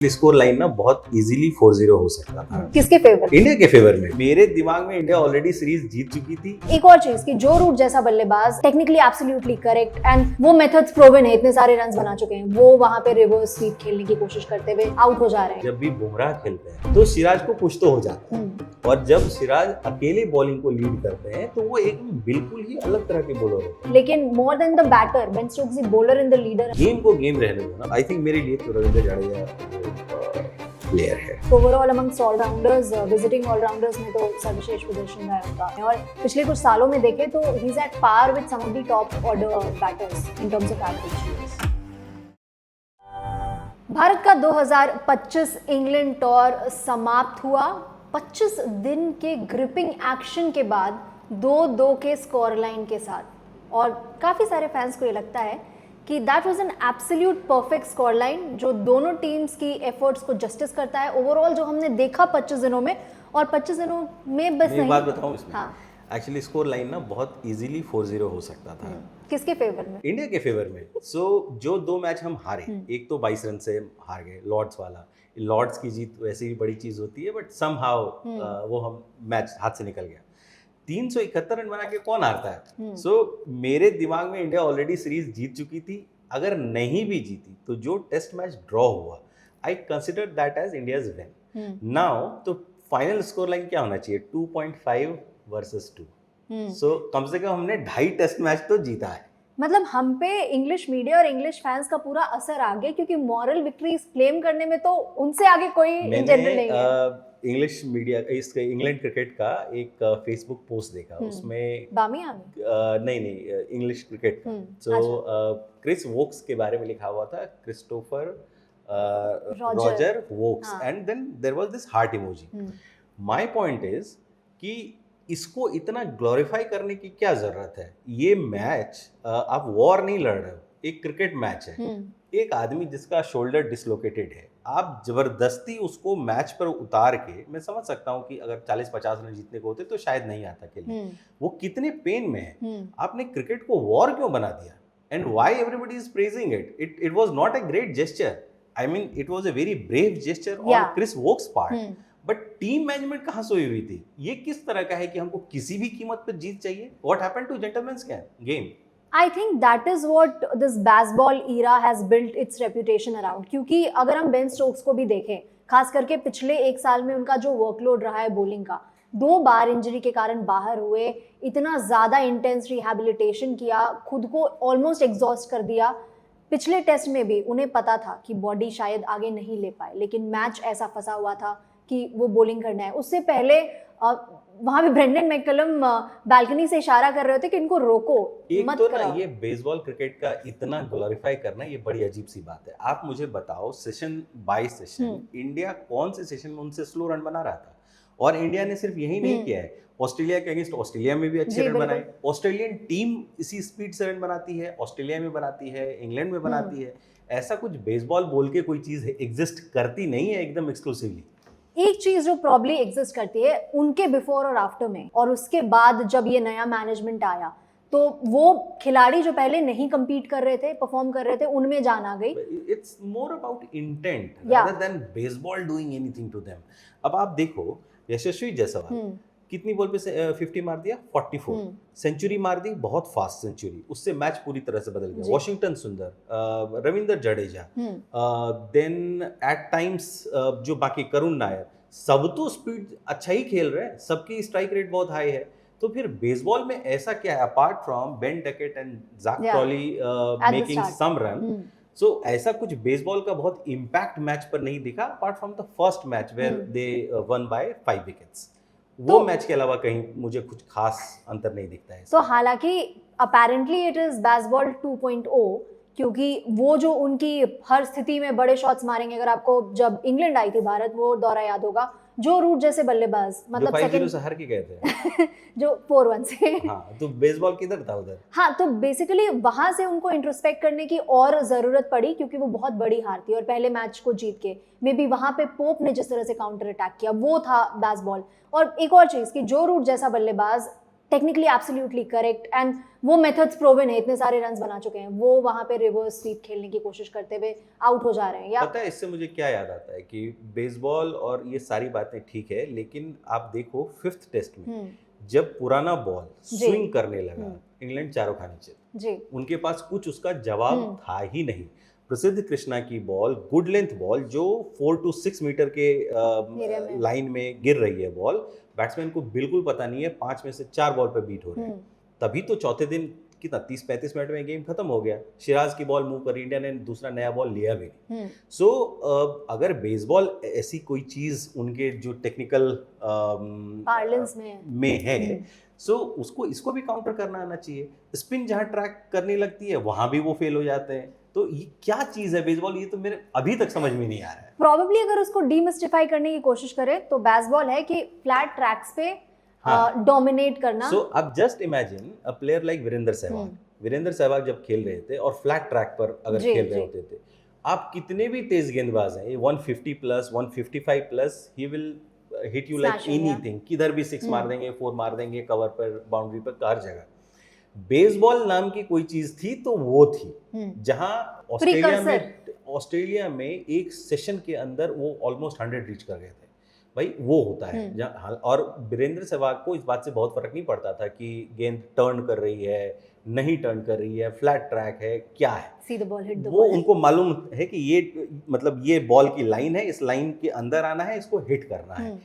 Score line ना बहुत easily 4-0 हो सकता था। किसके फेवर? इंडिया के फेवर में। मेरे दिमाग में इंडिया ऑलरेडी सीरीज जीत चुकी थी। एक और चीज कि जो रूट जैसा बल्लेबाज टेक्निकली एब्सोल्युटली करेक्ट एंड वो मेथड्स प्रूवन है, इतने सारे रन्स बना चुके हैं, वो वहां पे रिवर्स स्वीप खेलने की कोशिश करते हुए आउट हो जा रहे हैं। जब भी बुमराह खेलते हैं तो सिराज को कुछ तो हो जाता है, और जब सिराज अकेले बॉलिंग को लीड करते हैं तो वो एक बिल्कुल ही अलग तरह के बॉलर होते हैं। लेकिन more than the batter, Ben Stokes is bowler in the leader. Game को गेम रहने दो ना। आई थिंक मेरे लिए तो रविंद्र जडेजा प्लेयर है। Overall amongst allrounders, visiting allrounders में तो सर्वश्रेष्ठ प्रदर्शन रहा है उनका, और पिछले कुछ सालों में देखें तो he is at par with some of the top order batters in terms of average. Bharat का 2025 इंग्लैंड टूर समाप्त हुआ। 25 दिन के ग्रिपिंग एक्शन के बाद 2-2 के स्कोर लाइन के साथ, और काफ़ी सारे फैंस को ये लगता है कि that was an absolute perfect score line जो दोनों टीम्स की एफर्ट्स को जस्टिस करता है। ओवरऑल जो हमने देखा 25 दिनों में, और 25 दिनों में बस नहीं, बात बताऊं इसमें, हाँ, एक्चुअली स्कोर लाइन ना बहुत इजीली 4-0 हो सकता था। किसके फेवर में? इंडिया के फेवर में। जो 2 मैच हम हारे, एक तो 22 रन से हार गए, लॉर्ड्स वाला। लॉर्ड्स की जीत वैसे भी बड़ी चीज होती है, बट समहाउ वो हम मैच हाथ से निकल गया। 371 रन बना के कौन हारता है? सो मेरे दिमाग में इंडिया ऑलरेडी सीरीज जीत चुकी थी। अगर नहीं भी जीती तो जो टेस्ट मैच ड्रॉ हुआ, I consider that as India's win. Now तो फाइनल स्कोर लाइन क्या होना चाहिए? 2.5 वर्सेस 2। सो कम से कम हमने 2.5 टेस्ट मैच तो जीता है। मतलब हम पे इंग्लिश मीडिया और इंग्लिश फैंस का पूरा असर आ गया, क्योंकि मॉरल विक्ट्रीज क्लेम करने में तो उनसे आगे कोई इन जनरल नहीं है। इंग्लिश मीडिया, इसके इंग्लैंड क्रिकेट का एक फेसबुक पोस्ट देखा, उसमें नहीं इंग्लिश क्रिकेट का। सो क्रिस वोक्स के बारे में लिखा हुआ था, Christopher Roger Woakes, and then there was this heart emoji. My point is कि इसको इतना ग्लोरीफाई करने की क्या जरूरत है? ये मैच आप वॉर नहीं लड़ रहे हो, एक क्रिकेट मैच है। एक आदमी जिसका शोल्डर डिसलोकेटेड है, आप जबरदस्ती उसको मैच पर उतार के, मैं समझ सकता हूँ कि अगर 40-50 रन जीतने को होते तो शायद नहीं आता खेलने, वो कितने पेन में है। आपने क्रिकेट को वॉर क्यों बना दिया? And why everybody is praising it? It was not a great gesture. I mean it was a very brave gesture on Chris Woakes part, but team management कहाँ सोई हुई थी? ये किस तरह का है कि हमको किसी भी कीमत पर जीत चाहिए? What happened to gentleman's game? I think that is what this baseball era has built its reputation around. क्योंकि अगर हम बेन स्टोक्स को भी देखें, खास करके पिछले 1 साल में उनका जो वर्कलोड रहा है बॉलिंग का, 2 बार इंजरी के कारण बाहर हुए, इतना ज़्यादा इंटेंस रिहैबिलिटेशन किया, खुद को ऑलमोस्ट एग्जॉस्ट कर दिया। पिछले टेस्ट में भी उन्हें पता था कि बॉडी शायद आगे नहीं ले पाए, लेकिन मैच ऐसा फंसा हुआ था कि वो बॉलिंग करना है। उससे पहले वहां पे ब्रेंडन मैककलम बालकनी से इशारा कर रहे होते कि इनको रोको, मत तो कराओ। ना, ये बेसबॉल क्रिकेट का इतना ग्लोरीफाई करना, ये बड़ी अजीब सी बात है। आप मुझे बताओ, सेशन बाय सेशन इंडिया कौन से सेशन में उनसे स्लो रन बना रहा था? और इंडिया ने सिर्फ यही नहीं किया है, ऑस्ट्रेलिया के अगेंस्ट ऑस्ट्रेलिया में भी अच्छे रन बनाए। ऑस्ट्रेलियन टीम इसी स्पीड से रन बनाती है, ऑस्ट्रेलिया में बनाती है, इंग्लैंड में बनाती है। ऐसा कुछ बेसबॉल बोल के कोई चीज एग्जिस्ट करती नहीं है एकदम एक्सक्लूसिवली। एक चीज जो प्रॉब्ली एग्जिस्ट करती है उनके बिफोर और आफ्टर में, और उसके बाद जब ये नया मैनेजमेंट आया तो वो खिलाड़ी जो पहले नहीं compete कर रहे थे, परफॉर्म कर रहे थे, उनमें जान आ गई। It's more about intent rather than Bazball doing anything to them. अब आप देखो, यशस्वी जायसवाल कितनी बॉल पे 50 मार दिया? 44 सेंचुरी मार दी, बहुत फास्ट सेंचुरी, उससे मैच पूरी तरह से बदल गया। Washington Sundar, Ravindra Jadeja, then at times जो बाकी करुण नायर, सब तो स्पीड अच्छा ही खेल रहे हैं, सबकी स्ट्राइक रेट बहुत हाई है। तो फिर बेसबॉल में ऐसा क्या है apart from Ben Duckett and Zak Crawley making some run? So ऐसा कुछ बेसबॉल का बहुत इम्पैक्ट मैच पर नहीं दिखा, apart from the first match where they won by 5 wickets. वो मैच के अलावा कहीं मुझे कुछ खास अंतर नहीं दिखता है। तो हालांकि अपेरेंटली इट इज बेसबॉल 2.0, क्योंकि वो जो उनकी हर स्थिति में बड़े शॉट्स मारेंगे। अगर आपको जब इंग्लैंड आई थी भारत, वो दौरा याद होगा, जो रूट जैसे बल्लेबाज, मतलब 5-0 से हार के गए थे जो 4-1 से। हाँ, तो बेसबॉल किधर था उधर? हाँ, तो बेसिकली वहां से उनको इंट्रोस्पेक्ट करने की और जरूरत पड़ी, क्योंकि वो बहुत बड़ी हार थी, और पहले मैच को जीत के मे बी वहां पे पोप ने जिस तरह से काउंटर अटैक किया, वो था बेसबॉल। और एक और चीज कि जो रूट जैसा बल्लेबाज टेक्निकली एब्सोल्युटली करेक्ट एंड वो मेथड्स प्रूवन है, इतने सारे रन्स बना चुके हैं, वो वहां पे रिवर्स स्वीप खेलने की कोशिश करते हुए आउट हो जा रहे हैं। या पता है इससे मुझे क्या याद आता है कि बेसबॉल और ये सारी बातें ठीक है, लेकिन आप देखो 5th टेस्ट में जब पुराना बॉल स्विंग करने लगा, इंग्लैंड चारों खाने चले, उनके पास कुछ उसका जवाब था ही नहीं। प्रसिद्ध कृष्णा की बॉल, गुड लेंथ बॉल जो 4 to 6 मीटर के लाइन में गिर रही है बॉल, बैट्समैन को बिल्कुल पता नहीं है, 5 में से 4 बॉल पे बीट हो रहे हैं। तभी तो चौथे दिन कितना 30-35 मिनट में गेम खत्म हो गया। सिराज की बॉल मूव कर, इंडिया ने दूसरा नया बॉल लिया भी नहीं। सो अगर बेसबॉल ऐसी कोई चीज उनके जो टेक्निकल पार्लेंस में है, सो उसको इसको भी काउंटर करना आना चाहिए। स्पिन जहां ट्रैक करने लगती है वहां भी वो फेल हो जाते हैं। तो ये क्या चीज है बेसबॉल, ये तो मेरे अभी तक समझ में नहीं आ रहा है। प्रॉबेबली अगर उसको डीमिस्टिफाई करने की कोशिश करें तो बेसबॉल है कि फ्लैट ट्रैक्स पे डोमिनेट करना। सो अब just imagine a player like Virender Sehwag. Virender Sehwag जब खेल रहे थे और फ्लैट ट्रैक पर अगर खेल रहे होते थे, आप कितने भी तेज गेंदबाज हैं, 150 plus 155 plus, he will hit you like anything. किधर भी 6 मार देंगे, 4 मार देंगे, कवर पर, बाउंड्री पर, हर जगह। बेसबॉल नाम की कोई चीज थी तो वो थी, जहां ऑस्ट्रेलिया में एक सेशन के अंदर वो ऑलमोस्ट 100 रीच कर गए थे। भाई वो होता है और वीरेंद्र सहवाग को इस बात से बहुत फर्क नहीं पड़ता था कि गेंद टर्न कर रही है, नहीं टर्न कर रही है, फ्लैट ट्रैक है, क्या है, see the ball, hit the वो उनको मालूम है कि ये मतलब ये बॉल की लाइन है, इस लाइन के अंदर आना है, इसको हिट करना है।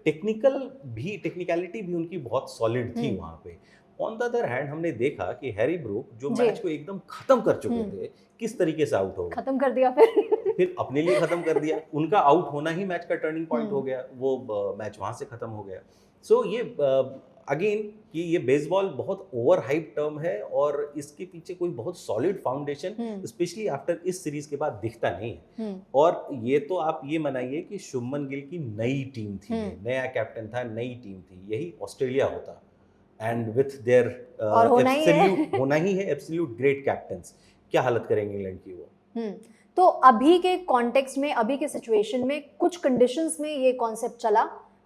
टेक्निकलिटी भी उनकी बहुत सॉलिड थी वहां पे। ऑन द अदर हैंड हमने देखा कि हैरी ब्रूक जो मैच को एकदम खत्म कर चुके थे, किस तरीके से आउट हो गए, खत्म कर दिया फिर अपने लिए खत्म कर दिया। उनका आउट होना ही मैच का टर्निंग पॉइंट हो गया, वो मैच वहां से खत्म हो गया। सो ये अगेन कि ये बेसबॉल बहुत ओवर हाइप टर्म है और इसके पीछे कोई बहुत सॉलिड फाउंडेशन स्पेशली आफ्टर इस सीरीज के बाद दिखता नहीं है। और ये तो आप ये मनाइए कि शुभमन गिल की नई टीम थी, नया कैप्टन था, नई टीम थी, यही ऑस्ट्रेलिया होता एंड विथ देयर होना ही है एब्सोल्यूट ग्रेट कैप्टन्स। क्या हालत करेंगे इंग्लैंड की वो। तो अभी के कॉन्टेक्स्ट में, अभी के सिचुएशन में, कुछ कंडीशंस में ये कॉन्सेप्ट चला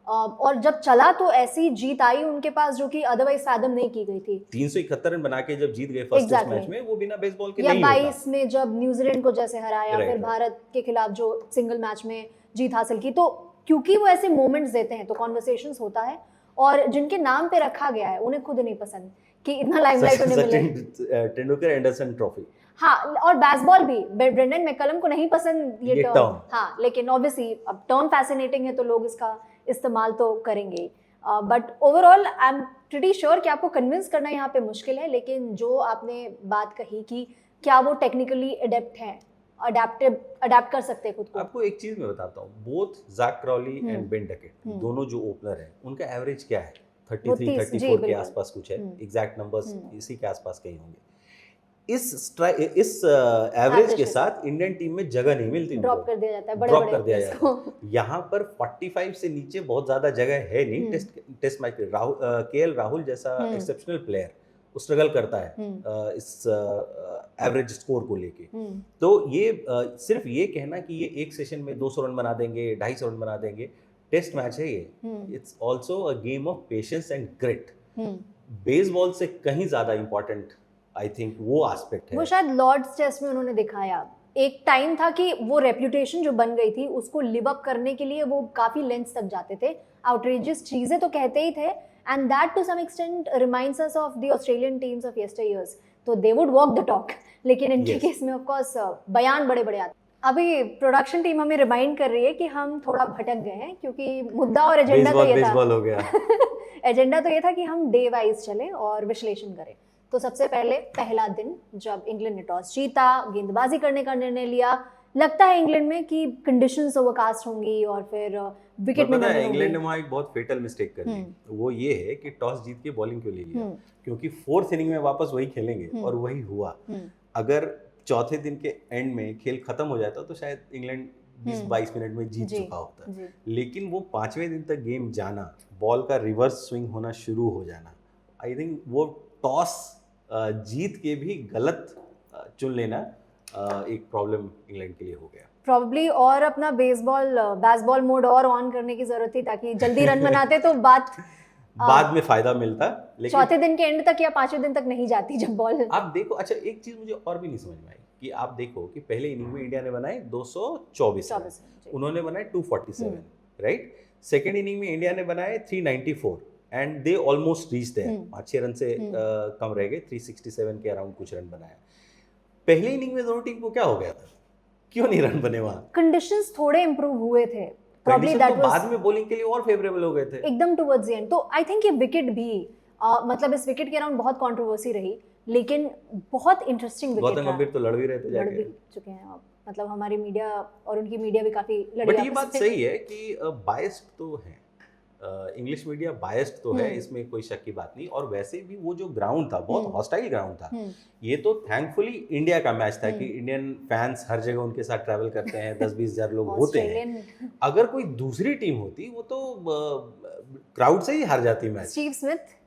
और जब चला तो ऐसी जीत आई उनके पास जो कि अदरवाइज फादम नहीं की गई थी। 371 रन बना के जब जीत गए फर्स्ट टेस्ट मैच में, वो बिना बेसबॉल के नहीं होता। 22 में जब न्यूजीलैंड को जैसे हराया, फिर भारत के खिलाफ जो सिंगल मैच में जीत हासिल की, तो क्योंकि वो ऐसे मोमेंट्स देते हैं तो कॉन्वर्सेशंस होता है। और जिनके नाम पे रखा गया है उन्हें खुद नहीं पसंद कि इतना लाइमलाइट उन्हें मिले। तेंदुलकर एंडरसन ट्रॉफी, हाँ, और बेसबॉल भी ब्रेंडन मैकलम को नहीं पसंद ये टर्म, हाँ, लेकिन ऑब्वियसली अब टर्म फैसिनेटिंग है तो लोग इसका इस्तेमाल तो करेंगे। But overall I am pretty sure कि आपको कन्विंस करना यहाँ पे मुश्किल है, लेकिन जो आपने बात कही कि क्या वो टेक्निकली एडेप्ट हैं, अडेप्ट कर सकते हैं खुद को। आपको एक चीज मैं बताता हूँ, both Zak Crawley and Ben Duckett, दोनों जो ओपनर हैं, उनका एवरेज क्या है, 33-34 के आसपास कुछ है, एग्जैक्ट नंबर्स इसी के आसपास कहीं होंगे। इस एवरेज के साथ इंडियन टीम में जगह नहीं मिलती, ड्रॉप कर दिया जाता है, ड्रॉप कर दिया जाता है। यहाँ पर 45 से नीचे बहुत ज्यादा जगह है नहीं। टेस्ट मैच पे केएल राहुल जैसा एक्सेप्शनल प्लेयर वो स्ट्रगल करता है इस एवरेज स्कोर को लेके। तो ये सिर्फ ये कहना कि ये एक सेशन में 200 रन बना देंगे, 250 रन बना देंगे, टेस्ट मैच है ये, it's also a game of patience and grit. Bazball से कहीं ज्यादा इंपॉर्टेंट आई थिंक वो एस्पेक्ट है। वो शायद लॉर्ड्स टेस्ट में उन्होंने दिखाया। एक टाइम था कि वो रेप्यूटेशन जो बन गई थी उसको लिव अप करने के लिए वो काफी लेंथ्स तक जाते थे, आउटरेजियस चीजें तो कहते ही थे, and that to some extent reminds us of the Australian teams of yesteryears. तो they would walk the talk, लेकिन इनके केस में ऑफ कोर्स बयान बड़े बड़े आते। अभी प्रोडक्शन टीम हमें रिमाइंड कर रही है कि हम थोड़ा भटक गए हैं, क्योंकि मुद्दा और एजेंडा तो ये था एजेंडा तो ये था कि हम डे वाइज चलें और विश्लेषण करें। तो सबसे पहले पहला दिन जब इंग्लैंड ने टॉस जीता, गेंदबाजी करने का निर्णय लिया, लगता है इंग्लैंड में कि कंडीशंस ओवरकास्ट होंगी और फिर विकेट में इंग्लैंड ने वहाँ एक बहुत फेटल मिस्टेक कर दी। वो ये है कि टॉस जीत के बॉलिंग क्यों ले लिया, क्योंकि 4th इनिंग में वापस वही खेलेंगे और वही हुआ। अगर चौथे दिन के एंड में खेल खत्म हो जाता तो शायद इंग्लैंड 20-22 मिनट में जीत चुका होता, लेकिन वो 5वें दिन तक गेम जाना, बॉल का रिवर्स स्विंग होना शुरू हो जाना, आई थिंक वो टॉस जीत के भी गलत चुन लेना एक प्रॉब्लम इंग्लैंड के लिए हो गया प्रॉब्ली। और अपना बेसबॉल मोड और ऑन करने की जरूरत थी ताकि जल्दी रन बनाते तो बात बाद में फायदा मिलता, लेकिन चौथे दिन के एंड तक या पांचवें दिन तक नहीं जाती जब बॉल। आप देखो, अच्छा एक चीज मुझे और भी नहीं समझ में आई कि आप देखो कि पहले इनिंग में इंडिया ने बनाए 224 रन, उन्होंने बनाए 247, राइट। सेकेंड इनिंग में इंडिया ने बनाए 394 and they almost reach there, 5-6 run से कम रह गए, 367 के अराउंड कुछ रन बनाया। पहले इनिंग में दोनों टीम को क्या हो गया था, क्यों नहीं रन बने वहां? कंडीशंस थोड़े इंप्रूव हुए थे, probably that was बाद में बॉलिंग के लिए और फेवरेबल हो गए थे एकदम टुवर्ड्स द एंड। तो आई थिंक ये विकेट भी मतलब इस विकेट के अराउंड बहुत कंट्रोवर्सी रही, लेकिन बहुत इंटरेस्टिंग विकेट गौतम गंभीर तो लड़ भी रहे थे, लड़ भी चुके हैं अब, मतलब हमारी मीडिया और उनकी मीडिया भी काफी लड़ी। बट ये बात सही है कि बायस्ड तो है, इंग्लिश मीडिया बायस्ड तो है, इसमें कोई शक की बात नहीं। और वैसे भी वो जो ग्राउंड था बहुत हॉस्टाइल ग्राउंड था, ये तो थैंकफुली इंडिया का मैच था कि इंडियन फैंस हर जगह उनके साथ ट्रैवल करते हैं, 10-20 हजार लोग होते हैं। अगर कोई दूसरी टीम होती वो तो क्राउड से ही हार जाती मैच। स्टीव स्मिथ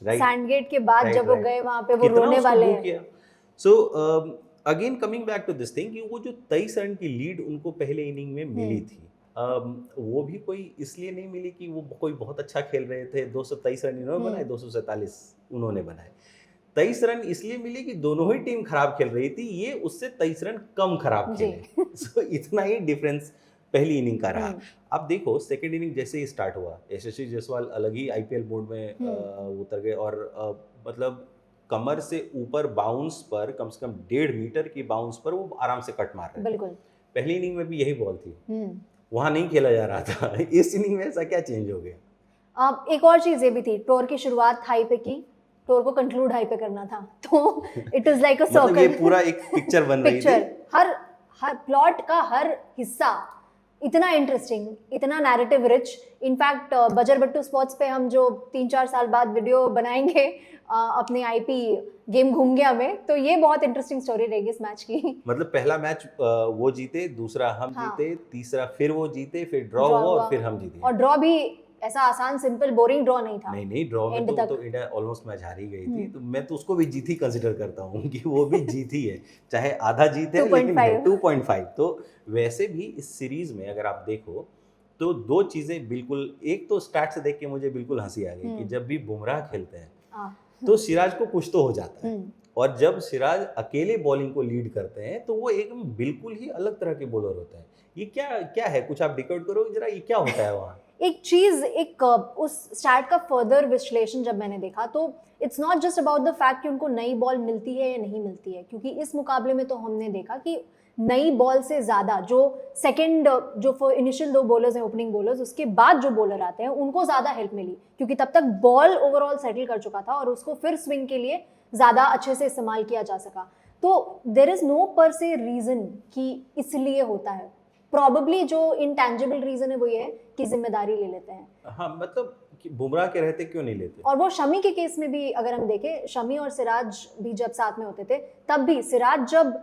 सैंडगेट के बाद जब वो गए वहां पे, वो रोने वाले हैं। So again coming back to this thing कि वो जो 23 रन की लीड उनको पहले इनिंग में मिली थी, वो भी कोई इसलिए नहीं मिली कि वो कोई बहुत अच्छा खेल रहे थे। 223 रन इन्होंने बनाए, 247 उन्होंने बनाए। 23 रन इसलिए मिली कि दोनों ही टीम खराब खेल रही थी, ये उससे 23 रन कम खराब खेले। सो इतना ही डिफरेंस पहली इनिंग का रहा। अब देखो सेकंड इनिंग जैसे ही स्टार्ट हुआ, यशस्वी जायसवाल अलग ही आईपीएल मोड में उतर गए और मतलब कमर से ऊपर बाउंस पर कम से कम 1.5 मीटर की बाउंस पर वो आराम से कट मार रहे थे। बिल्कुल पहली इनिंग में भी यही बॉल थी, वहां नहीं खेला जा रहा था। इस इनिंग में ऐसा क्या चेंज हो गया? अब एक और चीज ये भी थी, टूर की शुरुआत हाई पे की, टूर को कंक्लूड हाई पे करना था, तो it is like a circle. मतलब ये पूरा एक पिक्चर बन रही थी। हर प्लॉट का हर हिस्सा इतना इंटरेस्टिंग, इतना नैरेटिव रिच। इनफैक्ट बजर बट्टू स्पॉट्स पे हम जो 3-4 साल बाद वीडियो बनाएंगे अपने आईपी गेम घूम गया में, तो ये बहुत इंटरेस्टिंग स्टोरी रहेगी इस मैच की। मतलब पहला मैच वो जीते, दूसरा हम जीते, तीसरा फिर वो जीते, फिर ड्रॉ हुआ और फिर हम जीते। और ड्रॉ भी ऐसा आसान सिंपल बोरिंग ड्रॉ नहीं था। नहीं ड्रॉ में तो इंडिया ऑलमोस्ट मैच हार ही गई थी, तो मैं तो उसको भी जीत ही कंसीडर करता हूँ कि वो भी जीत ही है, चाहे आधा जीत है लेकिन 2.5। तो वैसे भी इस सीरीज में अगर आप देखो तो दो चीजें बिल्कुल, एक तो स्टैट से देख के मुझे बिल्कुल हंसी आ गई कि जब भी बुमराह खेलते हैं तो सिराज को कुछ तो हो जाता है, और जब सिराज अकेले बॉलिंग को लीड करते हैं तो वो एकदम बिल्कुल ही अलग तरह के बॉलर होता है। ये क्या है, कुछ आप डिकोड करो जरा, ये क्या होता है वहाँ? एक चीज, एक उस स्टैट का फर्दर विश्लेषण जब मैंने देखा तो it's not just about the fact कि उनको नई बॉल मिलती है या नहीं मिलती है, क्योंकि इस मुकाबले में तो हमने देखा कि नई बॉल से ज्यादा जो सेकंड जो इनिशियल 2 बॉलर्स हैं, ओपनिंग बॉलर्स, उसके बाद जो बॉलर आते हैं उनको ज्यादा हेल्प मिली, क्योंकि तब तक बॉल ओवरऑल सेटल कर चुका था और उसको फिर स्विंग के लिए ज्यादा अच्छे से इस्तेमाल किया जा सका। तो देयर इज नो पर से रीजन कि इसलिए होता है। प्रॉबेबली जो इंटैंजिबल रीजन है वो ये है कि जिम्मेदारी ले लेते हैं। हाँ, मतलब बुमराह के रहते क्यों नहीं लेते? और वो शमी के केस में भी अगर हम देखें, शमी और सिराज भी जब साथ में होते थे, तब भी सिराज जब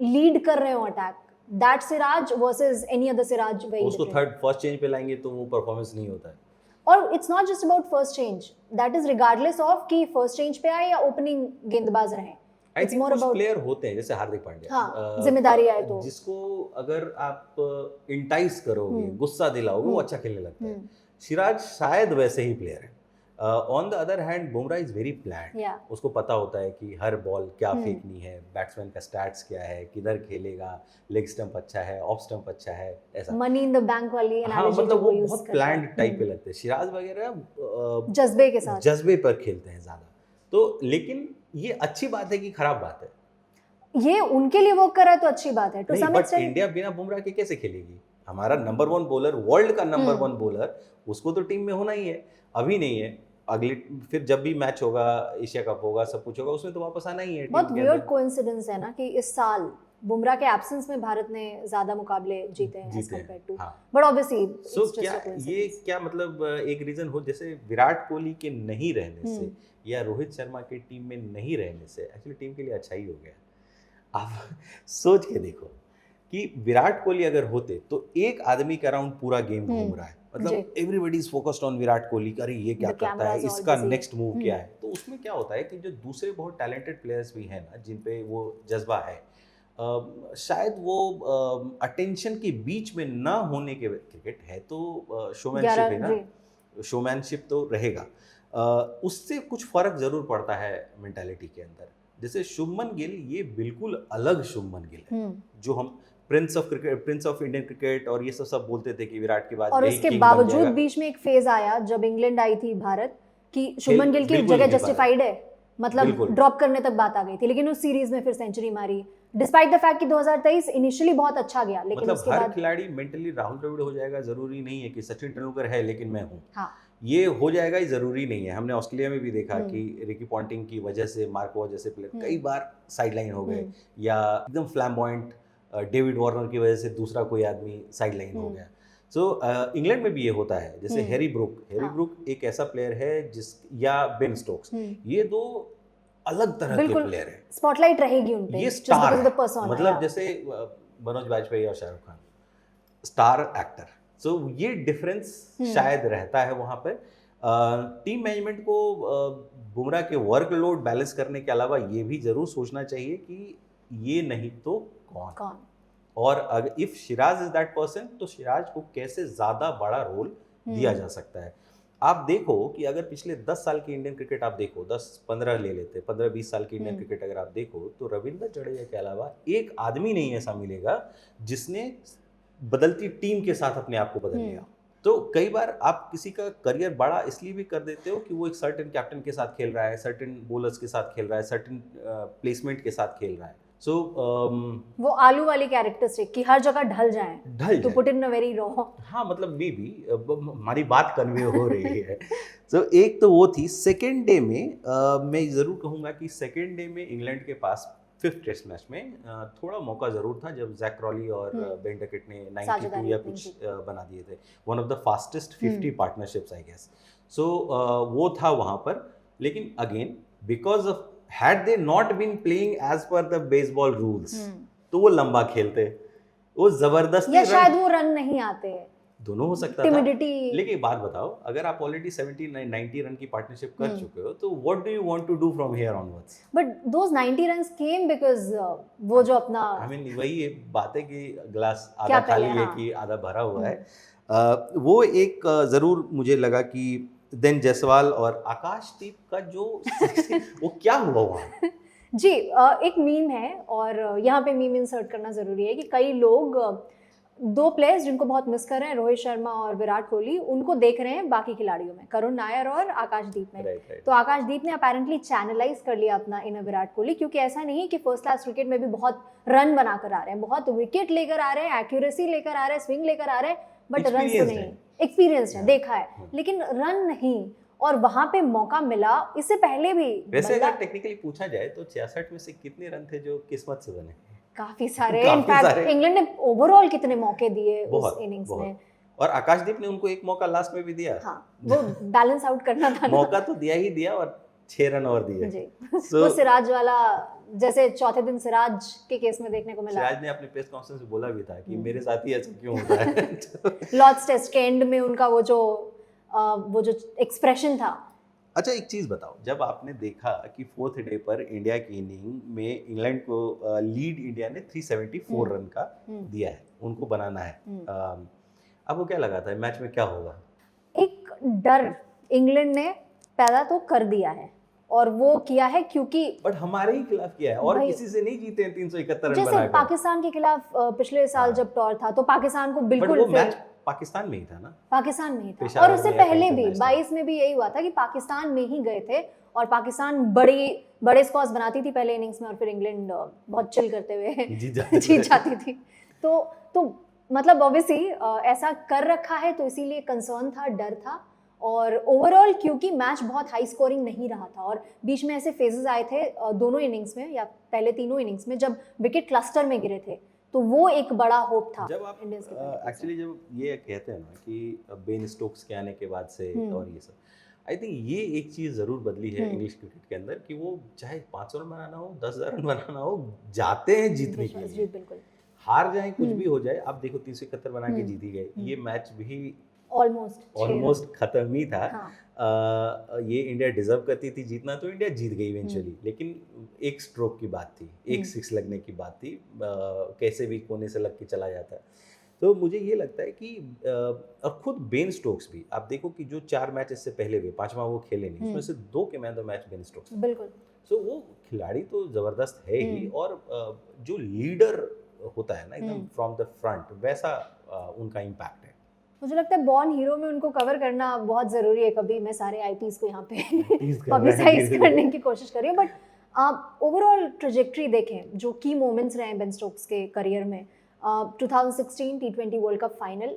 लीड कर रहे हो attack, that Siraj versus any other Siraj, उसको फर्स्ट चेंज पे लाएंगे तो वो परफॉर्मेंस नहीं होता है। और it's not just about first change, that is regardless of कि फर्स्ट चेंज पे आए या ओपनिंग गेंदबाज रहे। आई थिंक कुछ प्लेयर होते हैं जैसे हार्दिक पांड्या, हाँ, जिम्मेदारी आए तो जिसको अगर आप इंटाइस करोगे, गुस्सा दिलाओगे, वो अच्छा खेलने लगता है। सिराज शायद वैसे ही प्लेयर है। On the other hand Bumrah is very planned, उसको पता होता है कि हर बॉल क्या फेंकनी है, बैट्समैन का स्टैट्स क्या है, किधर खेलेगा, लेग स्टंप अच्छा है, ऑफ स्टंप अच्छा है, ऐसा मनी इन द बैंक वाली एनालॉजी, मतलब वो बहुत प्लान्ड टाइप के लगते हैं। सिराज वगैरह जज्बे के साथ, जज्बे पर खेलते हैं ज्यादा। तो लेकिन ये अच्छी बात है कि खराब बात है? ये उनके लिए वर्क कर रहा है तो अच्छी बात है। बट इंडिया बिना बुमराह के कैसे खेलेगी? हमारा नंबर 1 बॉलर, वर्ल्ड का नंबर 1 बॉलर, उसको तो टीम में होना ही है। अभी नहीं है, अगले फिर जब भी मैच होगा, एशिया कप होगा, सब कुछ होगा, उसमें तो वापस आना ही है। बहुत वियर्ड कोइंसिडेंस है ना कि इस साल बुमराह के एब्सेंस में भारत ने ज्यादा मुकाबले जीते हैं as compared to, but obviously so क्या मतलब एक रीजन हो, जैसे विराट कोहली के नहीं रहने से या रोहित शर्मा के टीम में नहीं रहने से एक्चुअली टीम के लिए अच्छा ही हो गया। आप सोच के देखो कि विराट कोहली अगर होते तो एक आदमी के अराउंड पूरा गेम घूम रहा है, मतलब everybody is focused on Virat Kohli, अरे ये क्या करता है, इसका नेक्स्ट मूव क्या है। तो उसमें क्या होता है कि जो दूसरे बहुत टैलेंटेड प्लेयर्स भी हैं ना, जिन पे वो जज्बा है, शायद वो अटेंशन के बीच में ना होने के, क्रिकेट है तो शोमैनशिप है ना, शोमैनशिप तो रहेगा, उससे कुछ फर्क जरूर पड़ता है मेंटालिटी के अंदर। जैसे शुभमन गिल, ये बिल्कुल अलग शुभमन गिल है, जो हम Prince of cricket, Prince of Indian cricket और ये सब बोलते थे कि विराट के बाद और यही उसके किंग बन बावजूद जाएगा। बीच में एक फेज आया जब इंग्लैंड आई थी भारत कि शुभमन गिल की जगह जस्टिफाइड है, मतलब ड्रॉप करने तक बात आ गई थी, लेकिन उस सीरीज में फिर सेंचुरी मारी डिस्पाइट द फैक्ट कि 2023 इनिशियली बहुत अच्छा गया, लेकिन मतलब उसके हर बाद खिलाड़ी मेंटली राहुल द्रविड़ हो जाएगा जरूरी नहीं है कि सचिन तेंदुलकर है लेकिन मैं हूँ। हाँ, ये हो जाएगा ही जरूरी नहीं है। हमने ऑस्ट्रेलिया में भी देखा कि रिकी पॉन्टिंग की वजह से मार्को जैसे प्लेयर कई बार साइडलाइन हो गए, या एकदम फ्लैम्बॉयंट डेविड वार्नर की वजह से दूसरा कोई आदमी साइडलाइन हो गया। सो इंग्लैंड में भी ये होता है। जैसे हैरी ब्रूक एक ऐसा प्लेयर है जिस, या बेन स्टोक्स, ये दो अलग तरह के प्लेयर हैं, स्पॉटलाइट रहेगी उन पे, ये स्टार है। मतलब मतलब जैसे मनोज वाजपेयी और शाहरुख खान, स्टार एक्टर। सो ये डिफरेंस शायद रहता है वहाँ पर। टीम मैनेजमेंट को बुमराह के वर्कलोड बैलेंस करने के अलावा ये भी जरूर सोचना चाहिए कि ये नहीं तो कौन। और अगर if Siraj is that person, तो सिराज को कैसे ज्यादा बड़ा रोल दिया जा सकता है। आप देखो कि अगर पिछले 10 साल की इंडियन क्रिकेट आप देखो, 10-15 ले लेते, 15-20 साल की इंडियन क्रिकेट अगर आप देखो, तो रविंद्र जडेजा के अलावा एक आदमी नहीं ऐसा मिलेगा जिसने बदलती टीम के साथ अपने आप को बदल लिया। तो कई बार आप किसी का करियर बड़ा इसलिए भी कर देते हो कि वो एक सर्टेन कैप्टन के साथ खेल रहा है, सर्टेन बॉलर्स के साथ खेल रहा है, सर्टेन प्लेसमेंट के साथ खेल रहा है। सो वो आलू वाली कैरेक्टरिस्टिक कि हर जगह ढल जाए, तो put in a very raw. हाँ, मतलब मे बी हमारी बात कन्वे हो रही है। सो एक तो वो थी। सेकेंड डे में मैं ज़रूर कहूँगा कि सेकेंड डे में इंग्लैंड के पास 5th टेस्ट मैच में थोड़ा मौका ज़रूर था, जब जैक क्रॉली और बेन डकेट ने 92 या कुछ बना दिए थे। One of the fastest 50 partnerships I guess. So वो था वहाँ पर। लेकिन again because of had they not been playing as per the baseball rules, तो वो लंबा खेलते, वो जबरदस्ती, या शायद वो रन नहीं आते, दोनों हो सकता था। लेकिन एक बात बताओ, अगर आप ऑलरेडी 70-90 रन की पार्टनरशिप कर चुके हो, तो what do you want to do from here onwards? But those 90 runs came because वो जो अपना आई मीन वही बात है कि ग्लास आधा खाली है कि आधा भरा हुआ है। वो एक जरूर मुझे लगा कि देन जायसवाल और आकाशदीप का जो वो क्या हुआ वहाँ? जी, एक मीम है और यहाँ पे मीम इंसर्ट करना जरूरी है कि कई लोग दो प्लेयर्स जिनको बहुत मिस कर रहे हैं, रोहित शर्मा और विराट कोहली, उनको देख रहे हैं बाकी खिलाड़ियों में, करुण नायर और आकाशदीप में। तो आकाशदीप ने अपेरेंटली चैनलाइज कर लिया अपना इनर विराट कोहली, क्योंकि ऐसा नहीं कि फर्स्ट क्लास क्रिकेट में भी बहुत रन बनाकर आ रहे हैं, बहुत विकेट लेकर आ रहे हैं, एक्यूरेसी लेकर आ रहे हैं, स्विंग लेकर आ रहे हैं, बट रन तो नहीं। एक्सपीरियंस है, देखा है, लेकिन रन नहीं। और वहां पे मौका मिला, इससे पहले भी। वैसे अगर टेक्निकली पूछा जाए तो 66 में से कितने रन थे जो किस्मत से बने? काफी सारे। इनफैक्ट इंग्लैंड ने ओवरऑल कितने मौके दिए उस इनिंग्स में, और आकाशदीप ने उनको एक मौका लास्ट में भी दिया। हाँ, वो बैलेंस आउट करना था। मौका तो दिया ही दिया, और 6 रन और दिए जी। वो सिराज वाला, जैसे चौथे दिन सिराज के केस में देखने को मिला। सिराज ने अपने प्रेस कॉन्फ्रेंस में बोला भी था कि मेरे साथ ही ऐसा क्यों होता है। लॉर्ड्स टेस्ट के एंड में उनका वो जो एक्सप्रेशन था। अच्छा, एक चीज बताओ, जब आपने देखा कि 4th डे पर इंडिया की इनिंग में इंग्लैंड को लीड इंडिया ने 374 रन का दिया है, उनको बनाना है, आपको क्या लगा था मैच में क्या होगा? एक डर इंग्लैंड ने पैदा तो कर दिया है, और वो किया है क्योंकि बट हमारे ही खिलाफ किया है, और किसी से नहीं जीते हैं 371 रन जैसे बनाकर। पाकिस्तान के खिलाफ पिछले साल जब टॉर था, तो पाकिस्तान को बिल्कुल, वो मैच पाकिस्तान में ही था ना, पाकिस्तान में ही था। और उससे पहले भी 22 में भी यही हुआ था कि पाकिस्तान में ही गए थे, और पाकिस्तान बड़े स्कोर्स बनाती थी पहले इनिंग्स में, और फिर इंग्लैंड बहुत चिल करते हुए जीत जाती थी। तो मतलब ऑब्वियसली ऐसा कर रखा है, तो इसीलिए कंसर्न था, डर था। और ओवरऑल क्योंकि मैच बहुत हाई स्कोरिंग नहीं रहा था, और बीच में ऐसे फेजेस आए थे दोनों इनिंग्स में, या पहले तीनों इनिंग्स में, जब विकेट क्लस्टर में गिरे थे, तो वो एक बड़ा होप था। जब आप एक्चुअली जब ये कहते हैं ना कि बेन स्टोक्स के आने के बाद से और ये सब, आई थिंक ये एक चीज़ ज़रूर बदली है इंग्लिश क्रिकेट के अंदर, कि वो चाहे 500 रन बनाना हो, 10,000 रन बनाना हो, जाते हैं जीतने के लिए। बिल्कुल, हार जाए कुछ भी हो जाए, आप देखो 371 बना के जीती गए, ये मैच भी ऑलमोस्ट खत्म ही था। ये इंडिया डिजर्व करती थी जीतना, तो इंडिया जीत गई इवेंचुअली। लेकिन एक स्ट्रोक की बात थी, एक 6 लगने की बात थी, कैसे भी कोने से लग के चला जाता है। तो मुझे ये लगता है कि और खुद बेन स्टोक्स भी, आप देखो कि जो 4 मैच इससे पहले हुए, 5वां वो खेले नहीं, उसमें से 2 के man of the match Ben Stokes. बिल्कुल। सो वो खिलाड़ी तो जबरदस्त है ही, और जो लीडर होता है ना एकदम फ्रॉम द फ्रंट, वैसा उनका इम्पैक्ट है। मुझे लगता है बॉर्न हीरो में उनको कवर करना बहुत ज़रूरी है। कभी मैं सारे आईपीज़ को यहाँ पे पब्लिसाइज करने की कोशिश कर रही हूँ, बट आप ओवरऑल ट्रेजेक्ट्री देखें, जो की मोमेंट्स रहे हैं बेन स्टोक्स के करियर में, 2016 T20 वर्ल्ड कप फाइनल,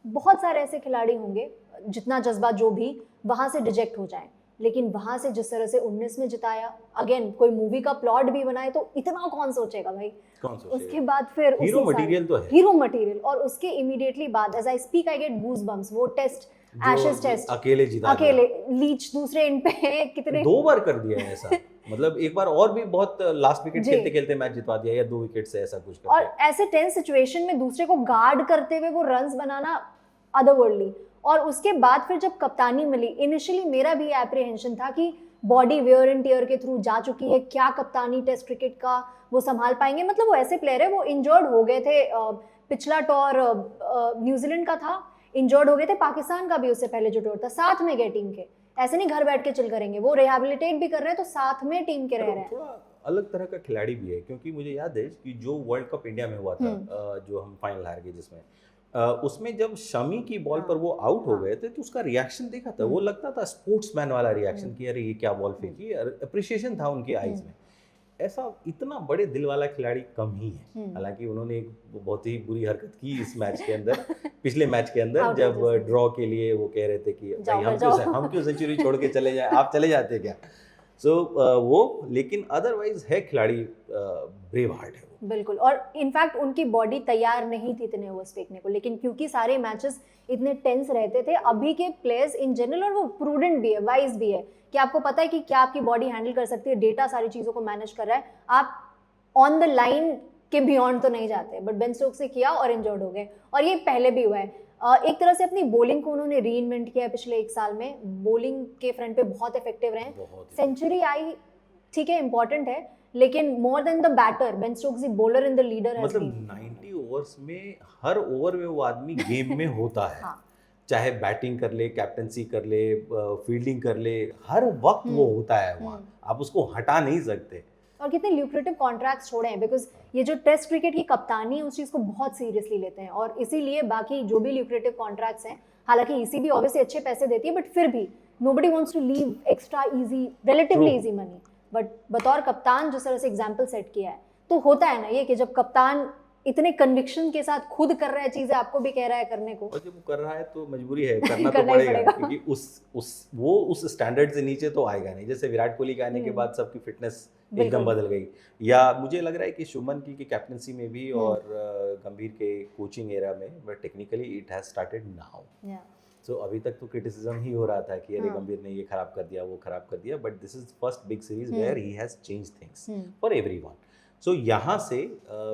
बहुत सारे ऐसे खिलाड़ी होंगे जितना जज्बा जो भी वहाँ से डिजेक्ट हो जाए, लेकिन वहाँ से जिस तरह से 19 में जिताया, अगेन कोई मूवी का प्लॉट भी बनाए तो इतना कौन सोचेगा भाई। उसके बाद फिर हीरो मटेरियल तो है, हीरो मटेरियल, और उसके इमीडिएटली बाद as I speak I get goosebumps. वो टेस्ट, एशेज टेस्ट अकेले जिता, अकेले लीच दूसरे एंड पे कितने 2 बार कर दिया है ऐसा। मतलब एक बार और भी बहुत लास्ट विकेट खेलते खेलते मैच जितवा दिया, या 2 विकेट से ऐसा कुछ करके। और ऐसे टेंस सिचुएशन में दूसरे को गार्ड करते हुए वो रन्स बनाना अदरवर्ल्डली। और उसके बाद फिर जब कप्तानी मिली, इनिशियली मेरा भी एप्रीहेंशन था कि बॉडी वेयर एंड टियर के थ्रू जा चुकी है, क्या कप्तानी टेस्ट क्रिकेट का वो संभाल पाएंगे। मतलब वो ऐसे प्लेयर है, वो इंजर्ड हो गए थे, पिछला टूर न्यूजीलैंड का था, इंजर्ड हो गए थे, पाकिस्तान का भी उससे पहले जो टूर था, साथ में गए टीम के, ऐसे नहीं घर बैठ के चिल करेंगे, वो रिहैबिलिटेट भी कर रहे हैं तो साथ में टीम के रह रहे हैं। थोड़ा अलग तरह का खिलाड़ी भी है, क्योंकि मुझे याद है कि जो वर्ल्ड कप इंडिया में हुआ था, जो हम फाइनल हार गए जिसमें, उसमें जब शमी की बॉल पर वो आउट हो गए थे तो उसका रिएक्शन देखा था, वो लगता था स्पोर्ट्समैन वाला रिएक्शन कि अरे ये क्या बॉल फेंकी, अप्रिशिएशन था उनकी आईज में। ऐसा इतना बड़े दिल वाला खिलाड़ी कम ही है। हालांकि उन्होंने एक बहुत ही बुरी हरकत की इस मैच के अंदर, पिछले मैच के अंदर, जब ड्रॉ के लिए वो कह रहे थे कि भाई हम क्यों सेंचुरी छोड़ के चले जाए, आप चले जाते क्या। सो वो, लेकिन अदरवाइज है खिलाड़ी, ब्रेव हार्ट है वो। बिल्कुल। और इनफैक्ट उनकी बॉडी तैयार नहीं थी इतने ओवर्स फेंकने को, लेकिन क्योंकि सारे मैचेस इतने टेंस रहते थे, अभी के प्लेयर्स इन जनरल, और वो प्रूडेंट भी है, वाइज भी है, कि आपको पता है कि क्या आपकी बॉडी हैंडल कर सकती है, डेटा सारी चीज़ों को मैनेज कर रहा है, आप ऑन द लाइन के बियॉन्ड तो नहीं जाते। बट बेन स्टोक्स ने किया और इंजर्ड हो गए, और ये पहले भी हुआ है। एक तरह से अपनी बॉलिंग को उन्होंने री इन्वेंट किया है पिछले 1 साल में, बॉलिंग के फ्रंट पे बहुत इफेक्टिव रहे। सेंचुरी आई, ठीक है, इंपॉर्टेंट है, लेकिन more than the batter, Ben Stokes the bowler in the leader. मतलब 90 ओवर्स में हर ओवर में वो आदमी गेम में होता है। हाँ। चाहे बैटिंग कर ले, कैप्टनसी कर ले, फील्डिंग कर ले, हर वक्त वो होता है वहाँ, आप उसको हटा नहीं सकते। और कितने ल्यूक्रेटिव कॉन्ट्रैक्ट्स छोड़े हैं, बिकॉज ये जो टेस्ट क्रिकेट की कप्तानी है उस चीज़ को बहुत सीरियसली लेते हैं, और इसीलिए बाकी जो भी ल्यूक्रेटिव कॉन्ट्रैक्ट्स हैं, हालांकि ईसीबी ऑब्वियसली अच्छे पैसे देती है, बट फिर भी nobody wants to leave extra easy, relatively easy money. But बतौर कप्तान जिस तरह से एग्जाम्पल सेट किया है, तो होता है ना ये कि जब कप्तान इतने कन्विक्शन के साथ खुद कर रहा है चीजें, आपको भी कह रहा है करने को, और जब वो कर रहा है तो मजबूरी है, करना तो पड़ेगा, क्योंकि वो उस स्टैंडर्ड से नीचे तो आएगा नहीं। जैसे विराट कोहली के आने के बाद सबकी फिटनेस एकदम बदल गई, या मुझे लग रहा है कि शुभमन की कैप्टनसी में भी और गंभीर के कोचिंग एरा में, but technically it has started now. So अभी तक तो क्रिटिसिज्म ही हो रहा था कि अरे गंभीर ने ये खराब कर दिया, वो खराब कर दिया, but this is first big series where he has changed things for everyone. So यहाँ से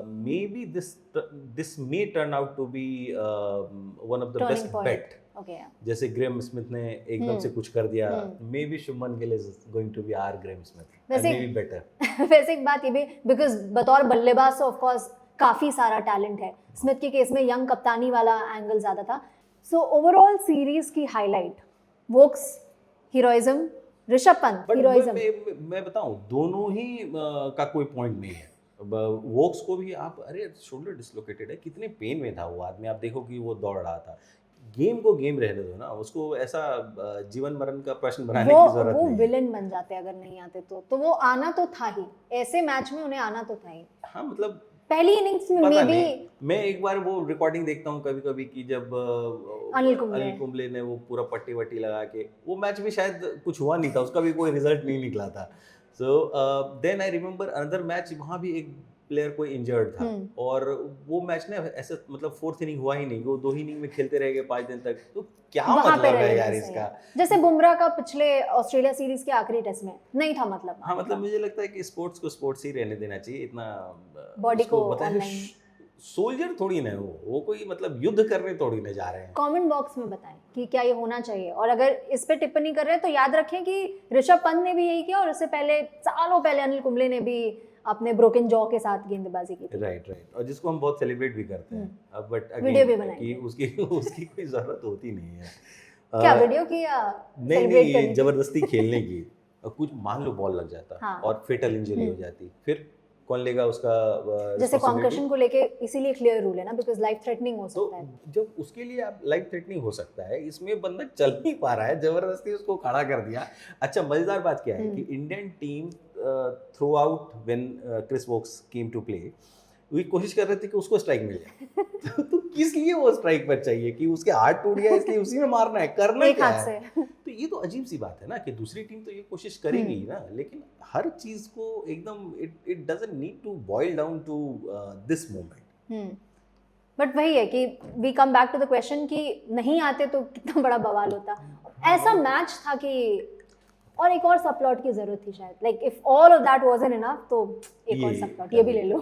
maybe this may turn out to be one of the best bet. जैसे ग्रेम स्मिथ ने एकदम से कुछ कर दिया, maybe Shubman Gill is going to be our Graeme Smith, and maybe better. वैसे एक बात ये भी, बिकॉज बतौर बल्लेबाज ऑफ कोर्स काफी सारा टैलेंट है, स्मिथ के केस में यंग कप्तानी वाला एंगल ज्यादा था। सो ओवरऑल सीरीज की highlight, Woakes heroism, Rishabh Pant heroism. मैं बताऊं, दोनों ही का कोई पॉइंट नहीं है। वोक्स को भी आप, अरे शोल्डर डिसलोकेटेड है, कितने पेन में था वो आदमी, आप देखो कि वो दौड़ रहा था। गेम को गेम रहने दो ना, उसको ऐसा जीवन मरण का प्रश्न बनाने की जरूरत नहीं। वो विलेन बन जाते अगर नहीं आते तो वो आना तो था ही, ऐसे मैच में उन्हें आना तो था ही। हाँ, मतलब पहली इनिंग्स में मे बी, मैं एक बार वो रिकॉर्डिंग देखता हूँ कभी कभी कि जब अनिल कुंबले ने वो पूरा पट्टी वट्टी लगा के, वो मैच भी शायद कुछ हुआ नहीं था, उसका भी कोई रिजल्ट नहीं निकला था। So then I remember another match, वहाँ भी एक प्लेयर कोई इंजर्ड था, और वो मैच ना ऐसे, मतलब 4th इनिंग हुआ ही नहीं, वो 2 इनिंग में खेलते रह गए 5 दिन तक, तो क्या मतलब है यार इसका। जैसे बुमराह का पिछले ऑस्ट्रेलिया सीरीज के आखिरी टेस्ट में नहीं था मतलब। हाँ, मतलब मुझे लगता है कि स्पोर्ट्स को स्पोर्ट्स ही रहने देना चाहिए, इतना बॉडी को ऑनलाइन। सोल्जर थोड़ी ना वो कोई मतलब युद्ध करने थोड़ी ना जा रहे हैं। कमेंट बॉक्स में बताएं कि क्या ये होना चाहिए, और अगर इस पे टिप्पणी कर रहे हैं तो याद रखें कि ऋषभ पंत ने भी यही किया, और उससे पहले सालों पहले अनिल कुंबले ने भी आपने ब्रोकन जॉ के साथ गेंदबाजी की थी। राइट और जिसको हम बहुत सेलिब्रेट भी करते हैं, बट वीडियो भी अगेन बनाएंगे। कि उसकी उसकी कोई जरूरत होती नहीं है। क्या वीडियो की या नहीं सेलिब्रेट नहीं, करने की? जबरदस्ती खेलने की। कुछ मान लो बॉल लग जाता हाँ। और फेटल इंजरी हो जाती, फिर कौन लेगा उसका जैसे responsibility? कॉन्कशन को लेके इसीलिए क्लियर रूल है ना, बिकॉज लाइफ थ्रेटनिंग हो तो सकता है। जब उसके लिए आप लाइफ थ्रेटनिंग हो सकता है, इसमें बंदा चल नहीं पा रहा है, जबरदस्ती उसको खड़ा कर दिया। अच्छा, मजेदार बात क्या है कि Indian team throughout when Chris Woakes came to play, वो कोशिश कर रहे थे कि उसको स्ट्राइक मिल जाए। तो किस लिए वो स्ट्राइक पर चाहिए कि उसके हाथ टूट गया इसलिए उसी में मारना है, करना एक क्या हाथ है? से। तो ये तो अजीब सी बात है ना कि दूसरी टीम तो ये कोशिश करेगी ही ना, लेकिन हर चीज को एकदम it doesn't need to boil down to this moment. But वही है कि we come back to the question कि नहीं आते तो कितना बड़ा बवाल होता। ऐसा मैच था कि और एक और सबप्लॉट की जरूरत थी शायद, like if all of that wasn't enough तो एक और सबप्लॉट ये भी ले लो।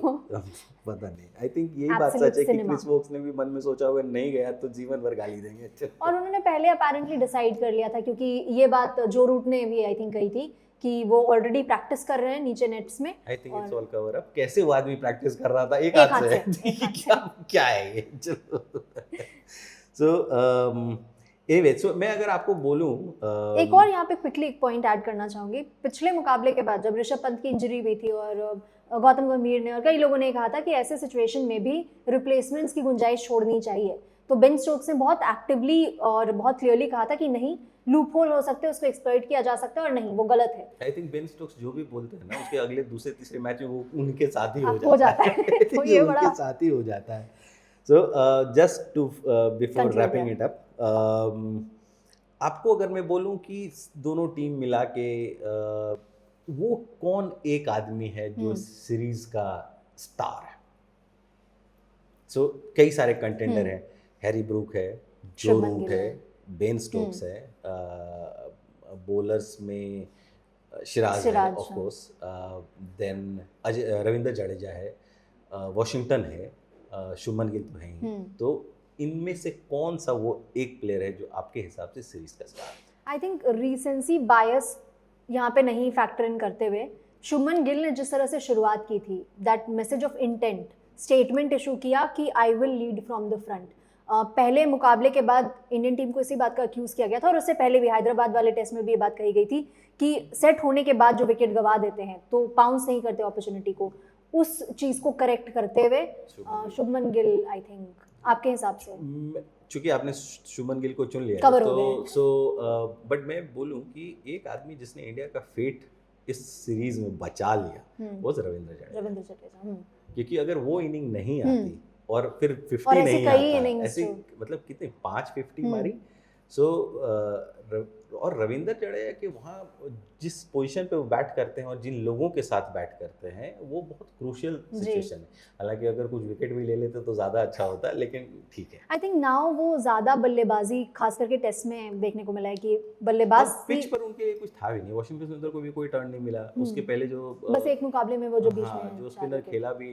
पता नहीं, आई थिंक यही बात Absolute सच है कि cinema. क्रिस वोक्स ने भी मन में सोचा होगा नहीं गया तो जीवन भर गाली देंगे। और उन्होंने पहले अपेरेंटली डिसाइड कर लिया था, क्योंकि ये बात जो रूट ने भी आई थिंक कही थी कि वो ऑलरेडी प्रैक्टिस कर रहे हैं नीचे नेट्स में। I think it's all cover up. कैसे वो आदमी प्रैक्टिस कर रहा था एक एक हाथ से? एक हाथ क्या क्या है ये? चलो सो एनीवे, सो मैं अगर आपको बोलूं एक और यहाँ पे क्विकली एक पॉइंट ऐड करना चाहूंगी। पिछले मुकाबले के बाद जब ऋषभ पंत की इंजरी हुई थी और गौतम गंभीर ने और कई लोगों ने कहा था कि ऐसे सिचुएशन में भी रिप्लेसमेंट्स की गुंजाइश छोड़नी चाहिए, तो बेन स्टोक्स ने बहुत एक्टिवली और बहुत क्लियरली कहा था कि नहीं, लूप होल हो सकते हैं, उसको एक्सप्लॉइट किया जा सकता है और नहीं, वो गलत है। आई थिंक बेन स्टोक्स जो भी बोलते हैं ना, उसके अगले दूसरे तीसरे मैच में वो उनके साथ ही हो जाता है। तो ये बड़ा उनके साथ ही हो जाता है। So just to before Conclude, wrapping it up, आपको अगर मैं बोलूं कि दोनों टीम मिला के वो कौन एक आदमी है जो सीरीज का स्टार है? सो कई सारे कंटेंडर हैं, हैरी ब्रूक है, जो शुभमन रूट गिल है, बेन स्टोक्स है, बॉलर्स में सिराज है of course, then Ravindra Jadeja है, वॉशिंगटन है, शुभमन गिल तो है ही। तो इनमें से कौन सा वो एक प्लेयर है जो आपके हिसाब से सीरीज का स्टार है? आई थिंक रीसेंसी बायस यहाँ पे नहीं फैक्टर इन करते हुए, शुभमन गिल ने जिस तरह से शुरुआत की थी, that message of intent, statement issue किया कि I will lead from the front. पहले मुकाबले के बाद इंडियन टीम को इसी बात का अक्यूज़ किया गया था और उससे पहले भी हैदराबाद वाले टेस्ट में भी ये बात कही गई थी कि सेट होने के बाद जो विकेट गंवा देते हैं तो पाउंस नहीं करते अपॉर्चुनिटी को, उस चीज़ को करेक्ट करते हुए शुभमन गिल, आई थिंक आपके हिसाब से, चूंकि आपने शुभमन गिल को चुन लिया कवर है, हो तो बट मैं बोलूं कि एक आदमी जिसने इंडिया का फेट इस सीरीज में बचा लिया वो रविंद्र जडेजा। क्योंकि अगर वो इनिंग नहीं आती और फिर 50 नहीं आता, ऐसे मतलब कितने 550 मारी, सो और रविंद्र जडेजा के वहाँ जिस पोजीशन पे वो बैट करते हैं और जिन लोगों के साथ बैट करते हैं वो बहुत क्रूशियल सिचुएशन है। हालांकि अगर कुछ विकेट भी ले लेते तो ज़्यादा अच्छा होता, लेकिन ठीक है। आई थिंक नाउ वो ज़्यादा बल्लेबाजी खास करके टेस्ट में देखने को मिला है कि बल्लेबाज पिच पर उनके लिए कुछ था भी नहीं, वॉशिंगटन सुंदर को भी कोई टर्न नहीं मिला। उसके पहले जो बस एक मुकाबले में वो जो बीच में जो स्पिनर खेला भी,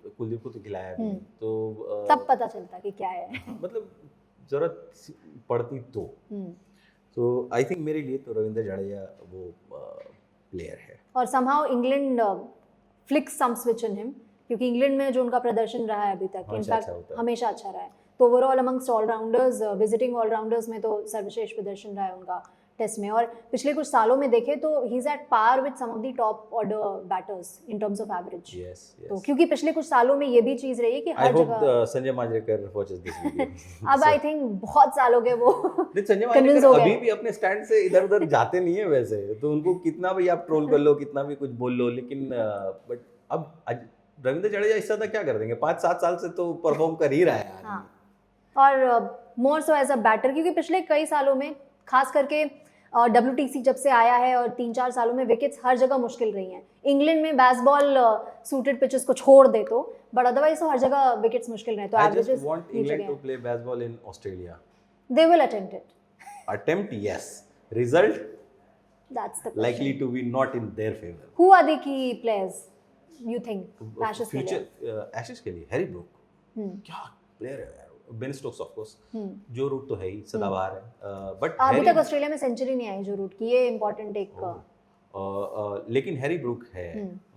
कुलदीप को तो खिलाया भी, तो तब पता चलता कि क्या है, मतलब जरूरत पड़ती तो आई थिंक मेरे लिए तो रविंद्र जडेजा वो प्लेयर है। और somehow England flicks some switch in him, क्योंकि इंग्लैंड में जो उनका प्रदर्शन रहा है अभी तक, इनफैक्ट हमेशा अच्छा रहा है, तो overall amongst allrounders, visiting allrounders में तो सर्वश्रेष्ठ प्रदर्शन रहा है उनका टेस्ट में। और पिछले कुछ सालों में देखें तो he is at par with some of the top order batters in terms of average. तो क्योंकि पिछले कुछ सालों में ये भी चीज रही है कि हर जगह Sanjay Manjrekar watches this video. अब आई थिंक बहुत सालों के वो संजय मांजरेकर अभी भी अपने स्टैंड से इधर-उधर जाते नहीं है वैसे, तो उनको कितना भी आप ट्रोल कर लो, कितना भी कुछ बोल लो, लेकिन बट अब रविंद्र जडेजा इससे ज्यादा क्या कर देंगे? 5-7 साल से तो परफॉर्म कर ही रहा है। हाँ, और मोर सो एज अ बैटर, क्योंकि पिछले कई सालों में खास करके WTC जब से आया है और 3-4 सालों में विकेट्स हर जगह मुश्किल रही हैं। इंग्लैंड में बेसबॉल सूटेड पिचेस को छोड़ दे तो, बट अदरवाइज तो हर जगह विकेट्स मुश्किल रहे, तो averages I just want England to play baseball in Australia. They will attempt it. Attempt, yes. Result? That's the question. Likely to be not in their favor. Who are the key players you think Ashes के लिए? Ashes के लिए Harry Brook, क्या player है यार। Ben Stokes of course, जो root तो है ही सदाबहार है, बट अभी तक ऑस्ट्रेलिया में सेंचुरी नहीं आई जो रूट की, ये इंपॉर्टेंट एक लेकिन हैरी ब्रूक है,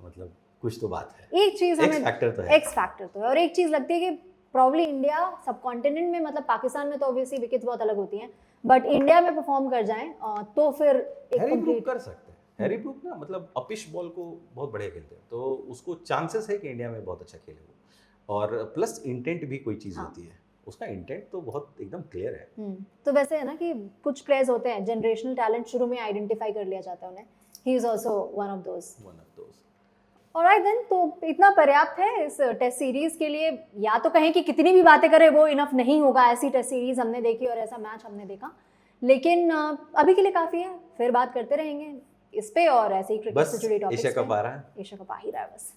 मतलब कुछ तो बात है, एक चीज हमें फैक्टर तो है, एक्स फैक्टर तो है। और एक चीज लगती है कि प्रॉब्ली इंडिया सब कॉन्टिनेंट में, मतलब पाकिस्तान में तो ऑब्वियसली विकेट्स बहुत अलग होती हैं, बट इंडिया में परफॉर्म कर जाएं तो फिर एक हैरी ब्रूक कंप्लीट कर सकते हैं। हैरी ब्रूक ना मतलब अपिश बॉल को बहुत बढ़िया खेलते हैं, तो उसको चांसेस है कि इंडिया में बहुत अच्छा खेले वो। और प्लस इंटेंट भी कोई चीज़ होती है, उसका इंटेंट तो बहुत एकदम क्लियर है। तो वैसे है ना कि कुछ प्लेयर्स होते हैं जनरेशनल टैलेंट शुरू में आइडेंटिफाई कर लिया जाता है उन्हें, he is also one of those. Alright then, तो इतना पर्याप्त है इस टेस्ट सीरीज के लिए। या तो कहें कि कितनी भी बातें करें वो इनफ नहीं होगा, ऐसी टेस्ट सीरीज हमने देखी और ऐसा मैच हमने देखा, लेकिन अभी के लिए काफ़ी है। फिर बात करते रहेंगे इस पे और ऐसे ही क्रिकेट से जुड़ी टॉपिक्स पे। एशिया कप आ रहा है, एशिया कप आ ही रहा है बस।